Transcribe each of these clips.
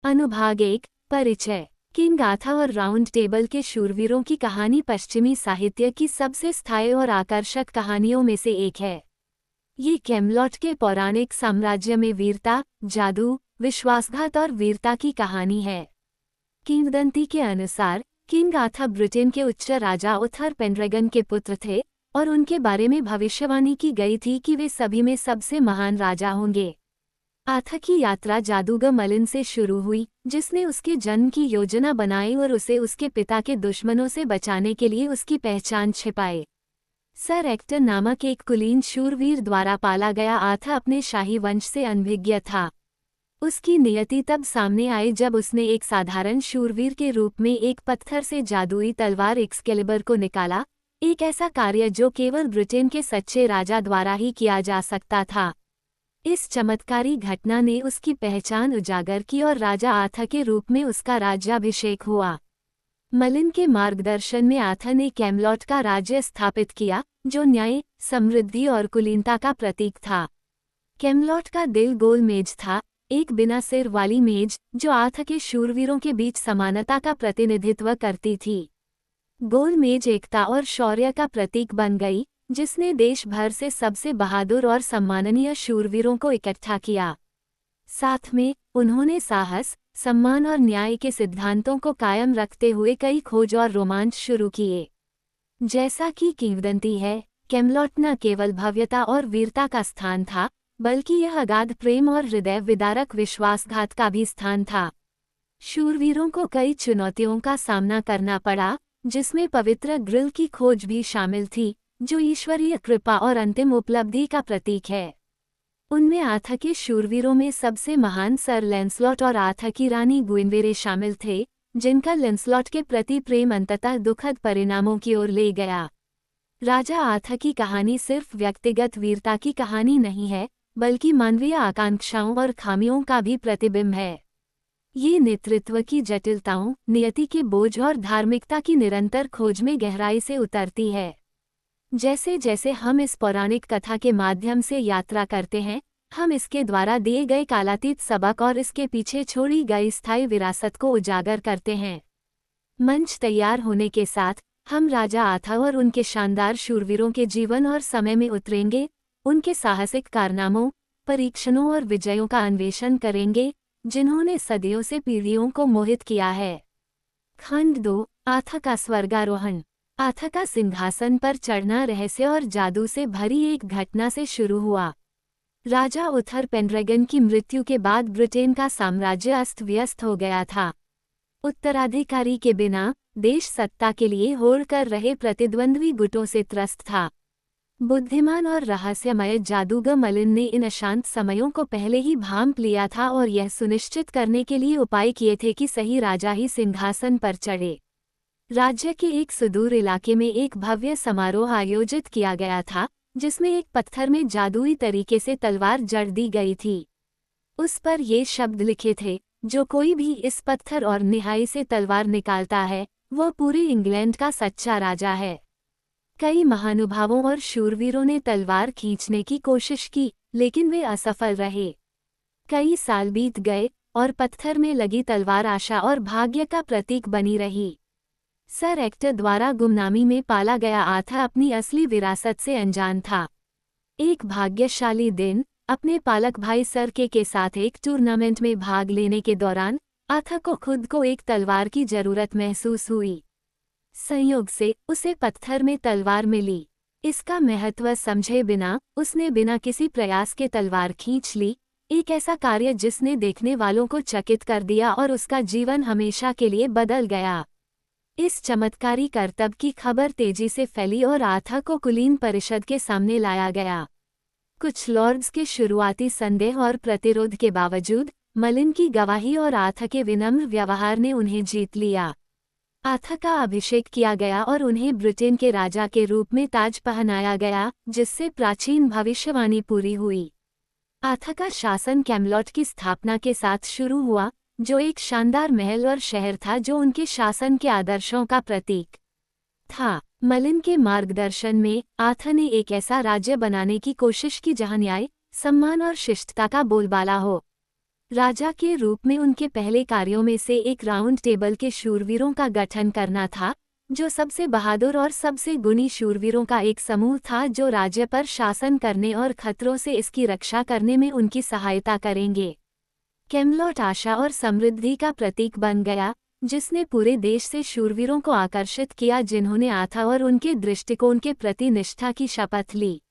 अनुभाग 1 परिचय। King Arthur और राउंड टेबल के शूरवीरों की कहानी पश्चिमी साहित्य की सबसे स्थायी और आकर्षक कहानियों में से एक है। ये कैमलॉट के पौराणिक साम्राज्य में वीरता, जादू, विश्वासघात और वीरता की कहानी है। किंवदंती के अनुसार किंग आर्थर ब्रिटेन के उच्च राजा उथर पेनड्रैगन के पुत्र थे और उनके बारे में भविष्यवाणी की गई थी कि वे सभी में सबसे महान राजा होंगे। आर्थर की यात्रा जादूगर मलिन से शुरू हुई, जिसने उसके जन्म की योजना बनाई और उसे उसके पिता के दुश्मनों से बचाने के लिए उसकी पहचान छिपाई। सर एक्टर नामक एक कुलीन शूरवीर द्वारा पाला गया आर्थर अपने शाही वंश से अनभिज्ञ था। उसकी नियति तब सामने आई जब उसने एक साधारण शूरवीर के रूप में एक पत्थर से जादुई तलवार एक्सकेलिबर को निकाला, एक ऐसा कार्य जो केवल ब्रिटेन के सच्चे राजा द्वारा ही किया जा सकता था। इस चमत्कारी घटना ने उसकी पहचान उजागर की और राजा आर्थर के रूप में उसका राज्याभिषेक हुआ। मलिन के मार्गदर्शन में आर्थर ने कैमलॉट का राज्य स्थापित किया, जो न्याय, समृद्धि और कुलीनता का प्रतीक था। कैमलॉट का दिल गोल मेज था, एक बिना सिर वाली मेज जो आर्थर के शूरवीरों के बीच समानता का प्रतिनिधित्व करती थी। गोल मेज एकता और शौर्य का प्रतीक बन गई, जिसने देश भर से सबसे बहादुर और सम्माननीय शूरवीरों को इकट्ठा किया। साथ में उन्होंने साहस, सम्मान और न्याय के सिद्धांतों को कायम रखते हुए कई खोज और रोमांच शुरू किए। जैसा कि किंवदंती है, कैमलॉट न केवल भव्यता और वीरता का स्थान था, बल्कि यह अगाध प्रेम और हृदय विदारक विश्वासघात का भी स्थान था। शूरवीरों को कई चुनौतियों का सामना करना पड़ा, जिसमें पवित्र ग्रिल की खोज भी शामिल थी, जो ईश्वरीय कृपा और अंतिम उपलब्धि का प्रतीक है। उनमें आर्थर के शूरवीरों में सबसे महान सर लैंसलॉट और आर्थर की रानी गुइनवेरे शामिल थे, जिनका लैंसलॉट के प्रति प्रेम अंततः दुखद परिणामों की ओर ले गया। राजा आर्थर की कहानी सिर्फ व्यक्तिगत वीरता की कहानी नहीं है, बल्कि मानवीय आकांक्षाओं और खामियों का भी प्रतिबिंब है। ये नेतृत्व की जटिलताओं, नियति के बोझ और धार्मिकता की निरंतर खोज में गहराई से उतरती है। जैसे जैसे हम इस पौराणिक कथा के माध्यम से यात्रा करते हैं, हम इसके द्वारा दिए गए कालातीत सबक और इसके पीछे छोड़ी गई स्थायी विरासत को उजागर करते हैं। मंच तैयार होने के साथ हम राजा आर्थर और उनके शानदार शूरवीरों के जीवन और समय में उतरेंगे, उनके साहसिक कारनामों, परीक्षणों और विजयों का अन्वेषण करेंगे, जिन्होंने सदियों से पीढ़ियों को मोहित किया है। खंड 2 आर्थर का स्वर्गारोहण। आर्थर का सिंहासन पर चढ़ना रहस्य और जादू से भरी एक घटना से शुरू हुआ। राजा उथर पेनड्रैगन की मृत्यु के बाद ब्रिटेन का साम्राज्य अस्त व्यस्त हो गया था। उत्तराधिकारी के बिना देश सत्ता के लिए होड़ कर रहे प्रतिद्वंद्वी गुटों से त्रस्त था। बुद्धिमान और रहस्यमय जादूगर मलिन ने इन अशांत समयों को पहले ही भांप लिया था और यह सुनिश्चित करने के लिए उपाय किए थे कि सही राजा ही सिंहासन पर चढ़े। राज्य के एक सुदूर इलाके में एक भव्य समारोह आयोजित किया गया था, जिसमें एक पत्थर में जादुई तरीके से तलवार जड़ दी गई थी। उस पर ये शब्द लिखे थे, जो कोई भी इस पत्थर और निहाई से तलवार निकालता है, वह पूरे इंग्लैंड का सच्चा राजा है। कई महानुभावों और शूरवीरों ने तलवार खींचने की कोशिश की, लेकिन वे असफल रहे। कई साल बीत गए और पत्थर में लगी तलवार आशा और भाग्य का प्रतीक बनी रही। सर एक्टर द्वारा गुमनामी में पाला गया आर्थर अपनी असली विरासत से अनजान था। एक भाग्यशाली दिन अपने पालक भाई सर के साथ एक टूर्नामेंट में भाग लेने के दौरान आर्थर को खुद को एक तलवार की जरूरत महसूस हुई। संयोग से उसे पत्थर में तलवार मिली। इसका महत्व समझे बिना उसने बिना किसी प्रयास के तलवार खींच ली, एक ऐसा कार्य जिसने देखने वालों को चकित कर दिया और उसका जीवन हमेशा के लिए बदल गया। इस चमत्कारी करतब की खबर तेजी से फैली और आर्थर को कुलीन परिषद के सामने लाया गया। कुछ लॉर्ड्स के शुरुआती संदेह और प्रतिरोध के बावजूद मलिन की गवाही और आर्थर के विनम्र व्यवहार ने उन्हें जीत लिया। आर्थर का अभिषेक किया गया और उन्हें ब्रिटेन के राजा के रूप में ताज पहनाया गया, जिससे प्राचीन भविष्यवाणी पूरी हुई। आर्थर का शासन कैमलॉट की स्थापना के साथ शुरू हुआ, जो एक शानदार महल और शहर था जो उनके शासन के आदर्शों का प्रतीक था। मलिन के मार्गदर्शन में आर्थर ने एक ऐसा राज्य बनाने की कोशिश की जहां न्याय, सम्मान और शिष्टता का बोलबाला हो। राजा के रूप में उनके पहले कार्यों में से एक राउंड टेबल के शूरवीरों का गठन करना था, जो सबसे बहादुर और सबसे गुणी शूरवीरों का एक समूह था जो राज्य पर शासन करने और खतरों से इसकी रक्षा करने में उनकी सहायता करेंगे। कैमलॉट आशा और समृद्धि का प्रतीक बन गया, जिसने पूरे देश से शूरवीरों को आकर्षित किया जिन्होंने आथा और उनके दृष्टिकोण के प्रति निष्ठा की शपथ ली।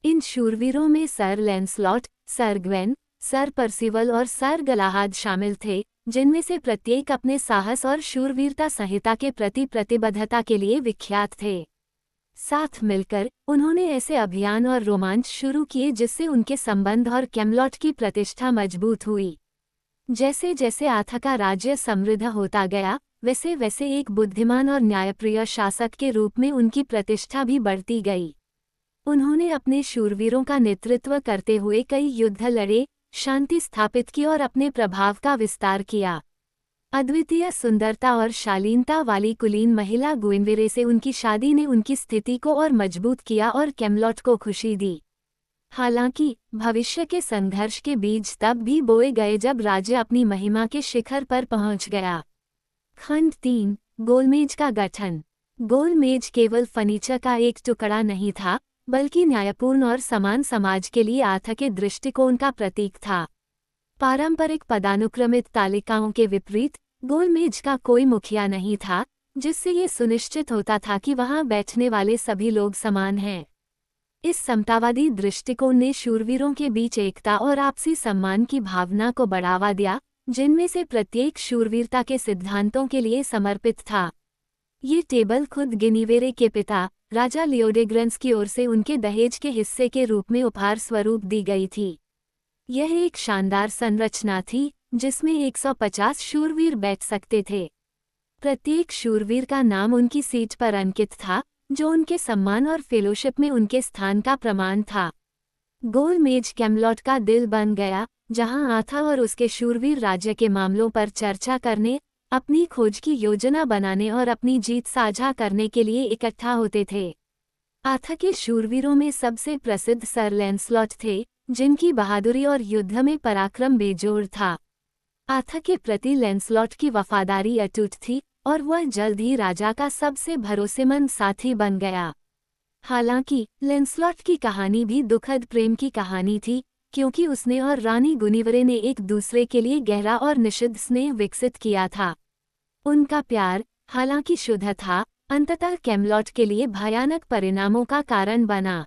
इन शूरवीरों में sir Lancelot, sir Gwen, sir परसिवल और सर गलाहाद शामिल थे, जिनमें से प्रत्येक अपने साहस और शूरवीरता संहिता के प्रति प्रतिबद्धता के लिए विख्यात थे। साथ मिलकर उन्होंने ऐसे अभियान और रोमांच शुरू किए जिससे उनके संबंध और कैमलॉट की प्रतिष्ठा मजबूत हुई। जैसे जैसे आथा का राज्य समृद्ध होता गया, वैसे वैसे एक बुद्धिमान और न्यायप्रिय शासक के रूप में उनकी प्रतिष्ठा भी बढ़ती गई। उन्होंने अपने शूरवीरों का नेतृत्व करते हुए कई युद्ध लड़े, शांति स्थापित की और अपने प्रभाव का विस्तार किया। अद्वितीय सुंदरता और शालीनता वाली कुलीन महिला गुइनवेरे से उनकी शादी ने उनकी स्थिति को और मजबूत किया और कैमलॉट को खुशी दी। हालांकि भविष्य के संघर्ष के बीज तब भी बोए गए जब राज्य अपनी महिमा के शिखर पर पहुंच गया। खंड 3, गोलमेज का गठन। गोलमेज केवल फर्नीचर का एक टुकड़ा नहीं था, बल्कि न्यायपूर्ण और समान समाज के लिए आथा के दृष्टिकोण का प्रतीक था। पारंपरिक पदानुक्रमित तालिकाओं के विपरीत गोलमेज का कोई मुखिया नहीं था, जिससे ये सुनिश्चित होता था कि वहां बैठने वाले सभी लोग समान हैं। इस समतावादी दृष्टिकोण ने शूरवीरों के बीच एकता और आपसी सम्मान की भावना को बढ़ावा दिया, जिनमें से प्रत्येक शूरवीरता के सिद्धांतों के लिए समर्पित था। ये टेबल खुद गिनिवेरे के पिता राजा लियोडेग्रेंस की ओर से उनके दहेज के हिस्से के रूप में उपहार स्वरूप दी गई थी। यह एक शानदार संरचना थी, जिसमें 150 शूरवीर बैठ सकते थे। प्रत्येक शूरवीर का नाम उनकी सीट पर अंकित था, जो उनके सम्मान और फेलोशिप में उनके स्थान का प्रमाण था। गोलमेज कैमलॉट का दिल बन गया, जहां आथा और उसके शूरवीर राज्य के मामलों पर चर्चा करने, अपनी खोज की योजना बनाने और अपनी जीत साझा करने के लिए इकट्ठा होते थे। आथा के शूरवीरों में सबसे प्रसिद्ध सर लैंसलॉट थे, जिनकी बहादुरी और युद्ध में पराक्रम बेजोड़ था। आथा के प्रति लैंसलॉट की वफादारी अटूट थी और वह जल्द ही राजा का सबसे भरोसेमंद साथी बन गया। हालांकि लैंसलॉट की कहानी भी दुखद प्रेम की कहानी थी, क्योंकि उसने और रानी गुइनवेरे ने एक दूसरे के लिए गहरा और निषिद्ध स्नेह विकसित किया था। उनका प्यार, हालांकि शुद्ध था, अंततः कैमलॉट के लिए भयानक परिणामों का कारण बना।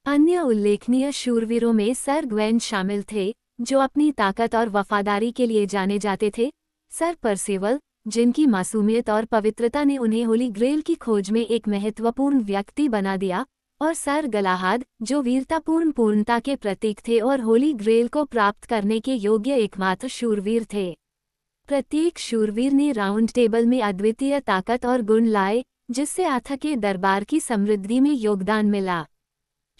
अन्य उल्लेखनीय शूरवीरों में सर ग्वेन शामिल थे, जो अपनी ताकत और वफादारी के लिए जाने जाते थे। सर परसिवल, जिनकी मासूमियत और पवित्रता ने उन्हें होली ग्रेल की खोज में एक महत्वपूर्ण व्यक्ति बना दिया, और सर गलाहाद, जो वीरतापूर्ण पूर्णता के प्रतीक थे और होली ग्रेल को प्राप्त करने के योग्य एकमात्र शूरवीर थे। प्रत्येक शूरवीर ने राउंड टेबल में अद्वितीय ताकत और गुण लाए, जिससे आथा के दरबार की समृद्धि में योगदान मिला।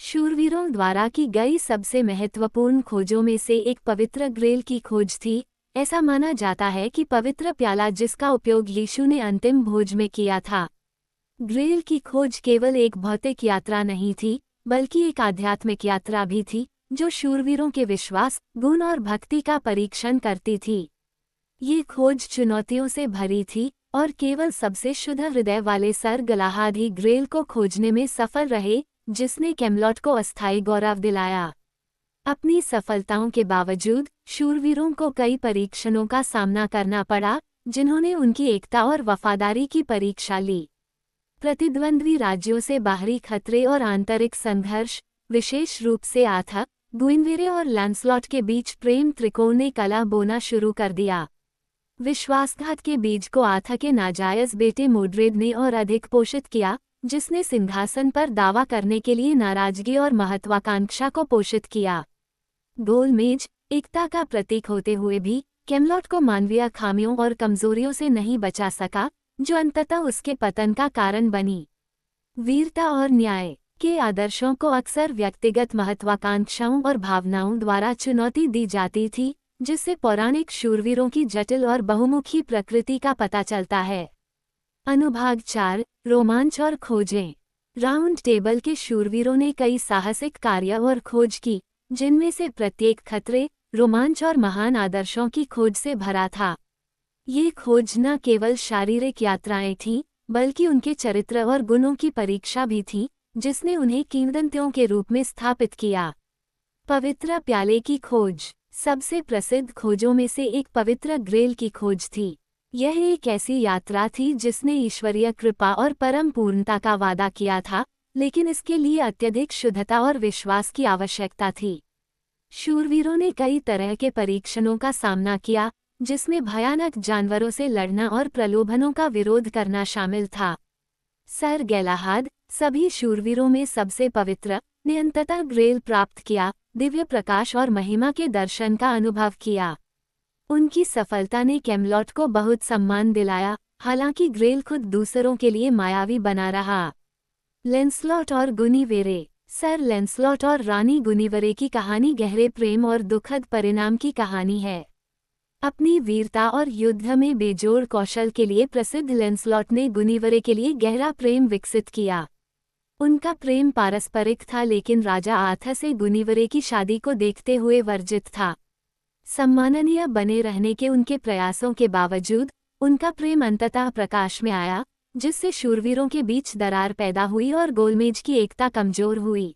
शूरवीरों द्वारा की गई सबसे महत्वपूर्ण खोजों में से एक पवित्र ग्रेल की खोज थी। ऐसा माना जाता है कि पवित्र प्याला जिसका उपयोग यीशु ने अंतिम भोज में किया था। ग्रेल की खोज केवल एक भौतिक यात्रा नहीं थी, बल्कि एक आध्यात्मिक यात्रा भी थी, जो शूरवीरों के विश्वास, गुण और भक्ति का परीक्षण करती थी। ये खोज चुनौतियों से भरी थी, और केवल सबसे शुद्ध हृदय वाले सर गलाहाद ही ग्रेल को खोजने में सफल रहे, जिसने कैमलॉट को अस्थायी गौरव दिलाया। अपनी सफलताओं के बावजूद शूरवीरों को कई परीक्षणों का सामना करना पड़ा, जिन्होंने उनकी एकता और वफादारी की परीक्षा ली। प्रतिद्वंद्वी राज्यों से बाहरी खतरे और आंतरिक संघर्ष, विशेष रूप से आथा, गुइनवेरे और लैंसलॉट के बीच प्रेम त्रिकोण ने कलह बोना शुरू कर दिया। विश्वासघात के बीज को आथा के नाजायज बेटे मोड्रेड ने और अधिक पोषित किया, जिसने सिंहासन पर दावा करने के लिए नाराजगी और महत्वाकांक्षा को पोषित किया। गोलमेज, एकता का प्रतीक होते हुए भी, कैमलॉट को मानवीय खामियों और कमजोरियों से नहीं बचा सका, जो अंततः उसके पतन का कारण बनी। वीरता और न्याय के आदर्शों को अक्सर व्यक्तिगत महत्वाकांक्षाओं और भावनाओं द्वारा चुनौती दी जाती थी, जिससे पौराणिक शूरवीरों की जटिल और बहुमुखी प्रकृति का पता चलता है। अनुभाग 4, रोमांच और खोजें। राउंड टेबल के शूरवीरों ने कई साहसिक कार्य और खोज की, जिनमें से प्रत्येक खतरे, रोमांच और महान आदर्शों की खोज से भरा था। ये खोज न केवल शारीरिक यात्राएं थीं, बल्कि उनके चरित्र और गुणों की परीक्षा भी थी, जिसने उन्हें किंवदंतियों के रूप में स्थापित किया। पवित्र प्याले की खोज। सबसे प्रसिद्ध खोजों में से एक पवित्र ग्रेल की खोज थी। यह एक ऐसी यात्रा थी जिसने ईश्वरीय कृपा और परम पूर्णता का वादा किया था, लेकिन इसके लिए अत्यधिक शुद्धता और विश्वास की आवश्यकता थी। शूरवीरों ने कई तरह के परीक्षणों का सामना किया, जिसमें भयानक जानवरों से लड़ना और प्रलोभनों का विरोध करना शामिल था। सर गैलाहाद, सभी शूरवीरों में सबसे पवित्र, ने अंततः ग्रेल प्राप्त किया, दिव्य प्रकाश और महिमा के दर्शन का अनुभव किया। उनकी सफलता ने कैमलॉट को बहुत सम्मान दिलाया, हालांकि ग्रेल खुद दूसरों के लिए मायावी बना रहा। लेंसलॉट और गुनिवेरे। सर लेंसलॉट और रानी गुनिवेरे की कहानी गहरे प्रेम और दुखद परिणाम की कहानी है। अपनी वीरता और युद्ध में बेजोड़ कौशल के लिए प्रसिद्ध लेंसलॉट ने गुनिवेरे के लिए गहरा प्रेम विकसित किया। उनका प्रेम पारस्परिक था, लेकिन राजा आर्थर से गुनिवेरे की शादी को देखते हुए वर्जित था। सम्माननीय बने रहने के उनके प्रयासों के बावजूद उनका प्रेम अंततः प्रकाश में आया, जिससे शूरवीरों के बीच दरार पैदा हुई और गोलमेज की एकता कमजोर हुई।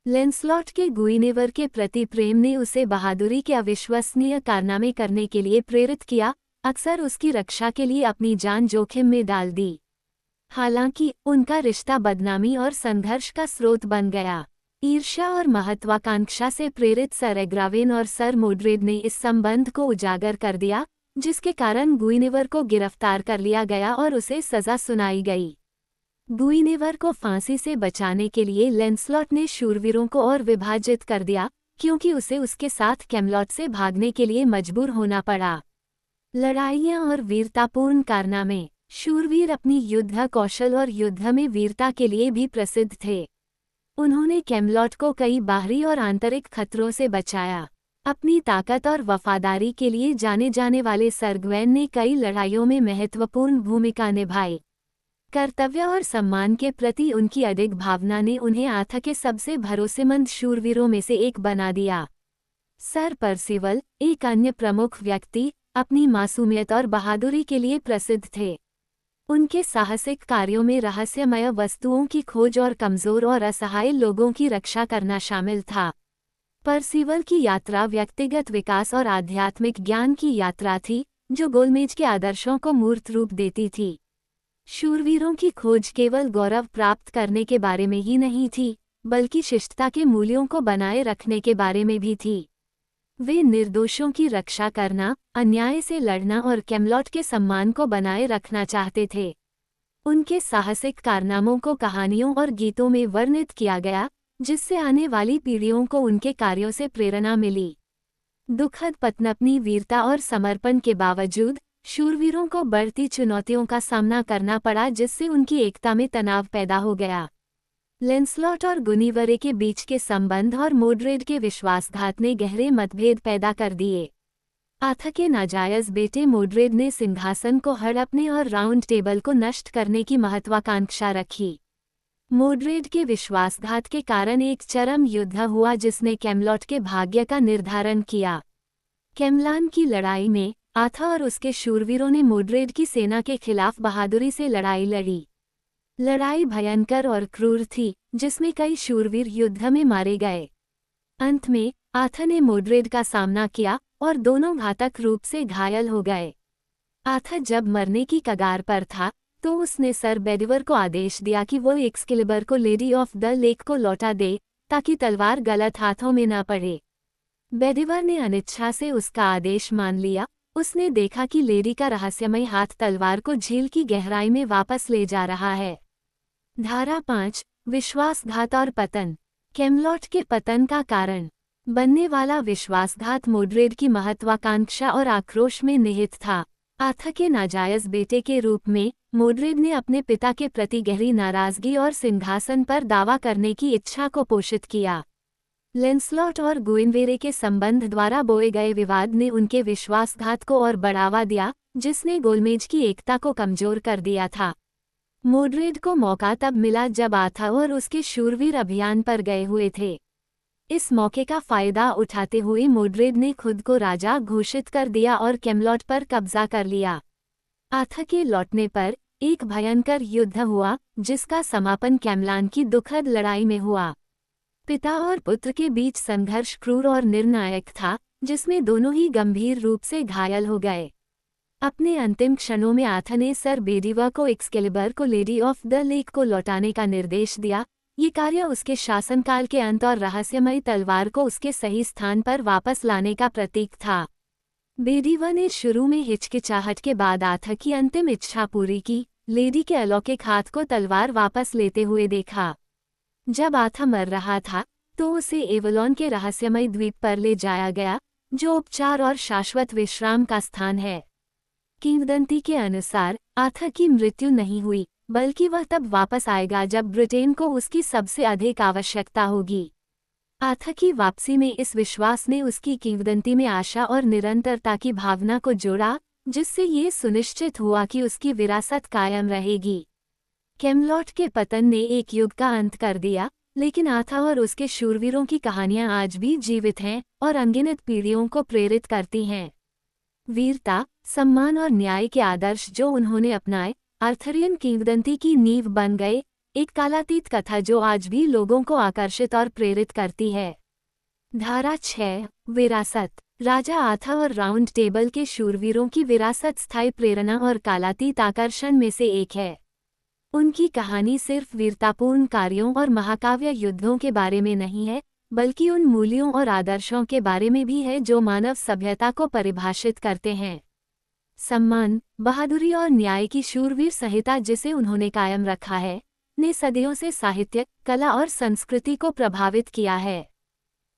लेंसलॉट के गुइनेवर के प्रति प्रेम ने उसे बहादुरी के अविश्वसनीय कारनामे करने के लिए प्रेरित किया, अक्सर उसकी रक्षा के लिए अपनी जान जोखिम में डाल दी। हालांकि उनका रिश्ता बदनामी और संघर्ष का स्रोत बन गया। ईर्ष्या और महत्वाकांक्षा से प्रेरित सर एग्रावेन और सर मोड्रेड ने इस संबंध को उजागर कर दिया, जिसके कारण गुइनेवर को गिरफ्तार कर लिया गया और उसे सजा सुनाई गई। गुइनेवर को फांसी से बचाने के लिए लेंसलॉट ने शूरवीरों को और विभाजित कर दिया, क्योंकि उसे उसके साथ कैमलॉट से भागने के लिए मजबूर होना पड़ा। लड़ाइयाँ और वीरतापूर्ण कारनामे। शूरवीर अपनी युद्ध कौशल और युद्ध में वीरता के लिए भी प्रसिद्ध थे। उन्होंने कैमलॉट को कई बाहरी और आंतरिक खतरों से बचाया। अपनी ताकत और वफादारी के लिए जाने जाने वाले सर ग्वेन ने कई लड़ाइयों में महत्वपूर्ण भूमिका निभाई। कर्तव्य और सम्मान के प्रति उनकी अडिग भावना ने उन्हें आर्थर के सबसे भरोसेमंद शूरवीरों में से एक बना दिया। सर पर्सिवल, एक अन्य प्रमुख व्यक्ति, अपनी मासूमियत और बहादुरी के लिए प्रसिद्ध थे। उनके साहसिक कार्यों में रहस्यमय वस्तुओं की खोज और कमजोर और असहाय लोगों की रक्षा करना शामिल था। पर्सिवल की यात्रा व्यक्तिगत विकास और आध्यात्मिक ज्ञान की यात्रा थी, जो गोलमेज के आदर्शों को मूर्त रूप देती थी। शूरवीरों की खोज केवल गौरव प्राप्त करने के बारे में ही नहीं थी, बल्कि शिष्टता के मूल्यों को बनाए रखने के बारे में भी थी। वे निर्दोषों की रक्षा करना, अन्याय से लड़ना और कैमलॉट के सम्मान को बनाए रखना चाहते थे। उनके साहसिक कारनामों को कहानियों और गीतों में वर्णित किया गया, जिससे आने वाली पीढ़ियों को उनके कार्यों से प्रेरणा मिली। दुखद पतनपनी वीरता और समर्पण के बावजूद शूरवीरों को बढ़ती चुनौतियों का सामना करना पड़ा, जिससे उनकी एकता में तनाव पैदा हो गया। लेंसलॉट और गुनिवेरे के बीच के संबंध और मोड्रेड के विश्वासघात ने गहरे मतभेद पैदा कर दिए। आर्थर के नाजायज बेटे मोड्रेड ने सिंहासन को हड़पने और राउंड टेबल को नष्ट करने की महत्वाकांक्षा रखी। मोड्रेड के विश्वासघात के कारण एक चरम युद्ध हुआ, जिसने कैमलॉट के भाग्य का निर्धारण किया। कैमलान की लड़ाई में आर्थर और उसके शूरवीरों ने मोड्रेड की सेना के खिलाफ बहादुरी से लड़ाई लड़ी। लड़ाई भयंकर और क्रूर थी, जिसमें कई शूरवीर युद्ध में मारे गए। अंत में आर्थर ने मोड्रेड का सामना किया और दोनों घातक रूप से घायल हो गए। आर्थर जब मरने की कगार पर था, तो उसने सर बेडिवर को आदेश दिया कि वो एक्सकेलिबर को लेडी ऑफ द लेक को लौटा दे, ताकि तलवार गलत हाथों में न पड़े। बेडिवर ने अनिच्छा से उसका आदेश मान लिया। उसने देखा कि लेडी का रहस्यमय हाथ तलवार को झील की गहराई में वापस ले जा रहा है। धारा 5, विश्वासघात और पतन। कैमलॉट के पतन का कारण बनने वाला विश्वासघात मोड्रेड की महत्वाकांक्षा और आक्रोश में निहित था। आर्थर के नाजायज बेटे के रूप में मोड्रेड ने अपने पिता के प्रति गहरी नाराजगी और सिंहासन पर दावा करने की इच्छा को पोषित किया। लेंसलॉट और गुइनेवेरे के संबंध द्वारा बोए गए विवाद ने उनके विश्वासघात को और बढ़ावा दिया, जिसने गोलमेज की एकता को कमजोर कर दिया था। मोड्रेड को मौका तब मिला जब आर्थर और उसके शूरवीर अभियान पर गए हुए थे। इस मौके का फायदा उठाते हुए मोड्रेड ने खुद को राजा घोषित कर दिया और कैमलॉट पर कब्जा कर लिया। आर्थर के लौटने पर एक भयंकर युद्ध हुआ, जिसका समापन कैमलान की दुखद लड़ाई में हुआ। पिता और पुत्र के बीच संघर्ष क्रूर और निर्णायक था, जिसमें दोनों ही गंभीर रूप से घायल हो गए। अपने अंतिम क्षणों में आर्थर ने सर बेडीवर को एक्सकेलिबर को लेडी ऑफ द लेक को लौटाने का निर्देश दिया। ये कार्य उसके शासनकाल के अंत और रहस्यमयी तलवार को उसके सही स्थान पर वापस लाने का प्रतीक था। बेडीवर ने शुरू में हिचकिचाहट के बाद आर्थर की अंतिम इच्छा पूरी की, लेडी के अलौकिक हाथ को तलवार वापस लेते हुए देखा। जब आर्थर मर रहा था तो उसे एवलॉन के रहस्यमयी द्वीप पर ले जाया गया, जो उपचार और शाश्वत विश्राम का स्थान है। किंवदंती के अनुसार आर्थर की मृत्यु नहीं हुई, बल्कि वह तब वापस आएगा जब ब्रिटेन को उसकी सबसे अधिक आवश्यकता होगी। आर्थर की वापसी में इस विश्वास ने उसकी किंवदंती में आशा और निरंतरता की भावना को जोड़ा, जिससे ये सुनिश्चित हुआ कि उसकी विरासत कायम रहेगी। कैमलॉट के पतन ने एक युग का अंत कर दिया, लेकिन आर्थर और उसके शूरवीरों की कहानियां आज भी जीवित हैं और अनगिनत पीढ़ियों को प्रेरित करती हैं। वीरता, सम्मान और न्याय के आदर्श जो उन्होंने अपनाए, आर्थरियन किंवदंती की नींव बन गए, एक कालातीत कथा जो आज भी लोगों को आकर्षित और प्रेरित करती है। धारा 6 विरासत। राजा आर्थर और राउंड टेबल के शूरवीरों की विरासत स्थायी प्रेरणा और कालातीत आकर्षण में से एक है। उनकी कहानी सिर्फ वीरतापूर्ण कार्यों और महाकाव्य युद्धों के बारे में नहीं है, बल्कि उन मूल्यों और आदर्शों के बारे में भी है जो मानव सभ्यता को परिभाषित करते हैं। सम्मान, बहादुरी और न्याय की शूरवीर संहिता जिसे उन्होंने कायम रखा है, ने सदियों से साहित्य, कला और संस्कृति को प्रभावित किया है।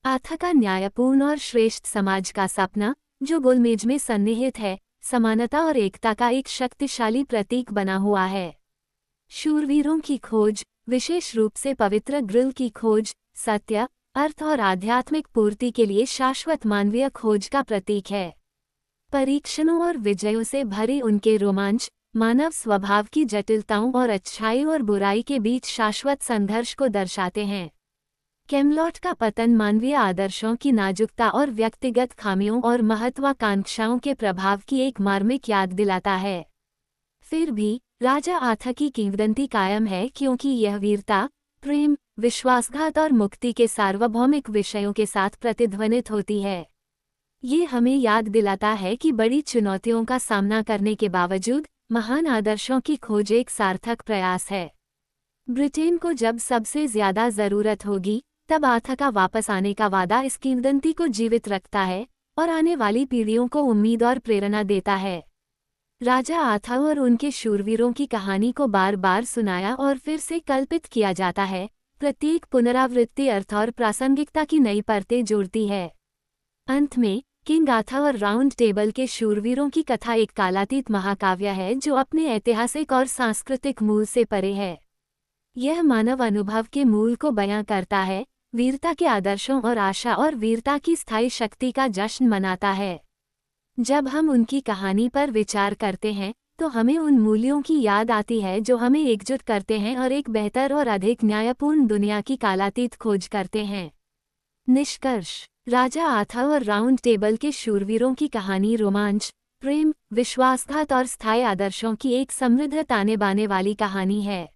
आर्थर का न्यायपूर्ण और श्रेष्ठ समाज का सपना, जो गोलमेज में सन्निहित है, समानता और एकता का एक शक्तिशाली प्रतीक बना हुआ है। शूरवीरों की खोज, विशेष रूप से पवित्र ग्रिल की खोज, सत्य, अर्थ और आध्यात्मिक पूर्ति के लिए शाश्वत मानवीय खोज का प्रतीक है। परीक्षणों और विजयों से भरे उनके रोमांच, मानव स्वभाव की जटिलताओं और अच्छाई और बुराई के बीच शाश्वत संघर्ष को दर्शाते हैं। कैमलॉट का पतन मानवीय आदर्शों की नाजुकता और व्यक्तिगत खामियों और महत्वाकांक्षाओं के प्रभाव की एक मार्मिक याद दिलाता है। फिर भी राजा आर्थर की किंवदंती कायम है, क्योंकि यह वीरता, प्रेम, विश्वासघात और मुक्ति के सार्वभौमिक विषयों के साथ प्रतिध्वनित होती है। ये हमें याद दिलाता है कि बड़ी चुनौतियों का सामना करने के बावजूद महान आदर्शों की खोज एक सार्थक प्रयास है। ब्रिटेन को जब सबसे ज्यादा जरूरत होगी, तब आर्थर का वापस आने का वादा इस किंवदंती को जीवित रखता है और आने वाली पीढ़ियों को उम्मीद और प्रेरणा देता है। राजा आर्थर और उनके शूरवीरों की कहानी को बार बार सुनाया और फिर से कल्पित किया जाता है। प्रत्येक पुनरावृत्ति अर्थ और प्रासंगिकता की नई परतें जोड़ती है। अंत में किंग आर्थर और राउंड टेबल के शूरवीरों की कथा एक कालातीत महाकाव्य है जो अपने ऐतिहासिक और सांस्कृतिक मूल से परे है। यह मानव अनुभव के मूल को बयां करता है, वीरता के आदर्शों और आशा और वीरता की स्थायी शक्ति का जश्न मनाता है। जब हम उनकी कहानी पर विचार करते हैं तो हमें उन मूल्यों की याद आती है जो हमें एकजुट करते हैं और एक बेहतर और अधिक न्यायपूर्ण दुनिया की कालातीत खोज करते हैं। निष्कर्ष: राजा आर्थर और राउंड टेबल के शूरवीरों की कहानी रोमांच, प्रेम, विश्वासघात और स्थायी आदर्शों की एक समृद्ध ताने बाने वाली कहानी है।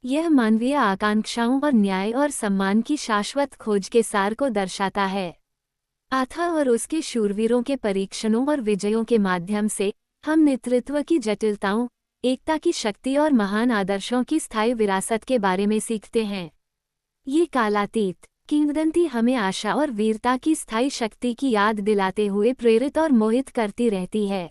यह मानवीय आकांक्षाओं और न्याय और सम्मान की शाश्वत खोज के सार को दर्शाता है। आर्थर और उसके शूरवीरों के परीक्षणों और विजयों के माध्यम से हम नेतृत्व की जटिलताओं, एकता की शक्ति और महान आदर्शों की स्थायी विरासत के बारे में सीखते हैं। ये कालातीत किंवदंती हमें आशा और वीरता की स्थायी शक्ति की याद दिलाते हुए प्रेरित और मोहित करती रहती है।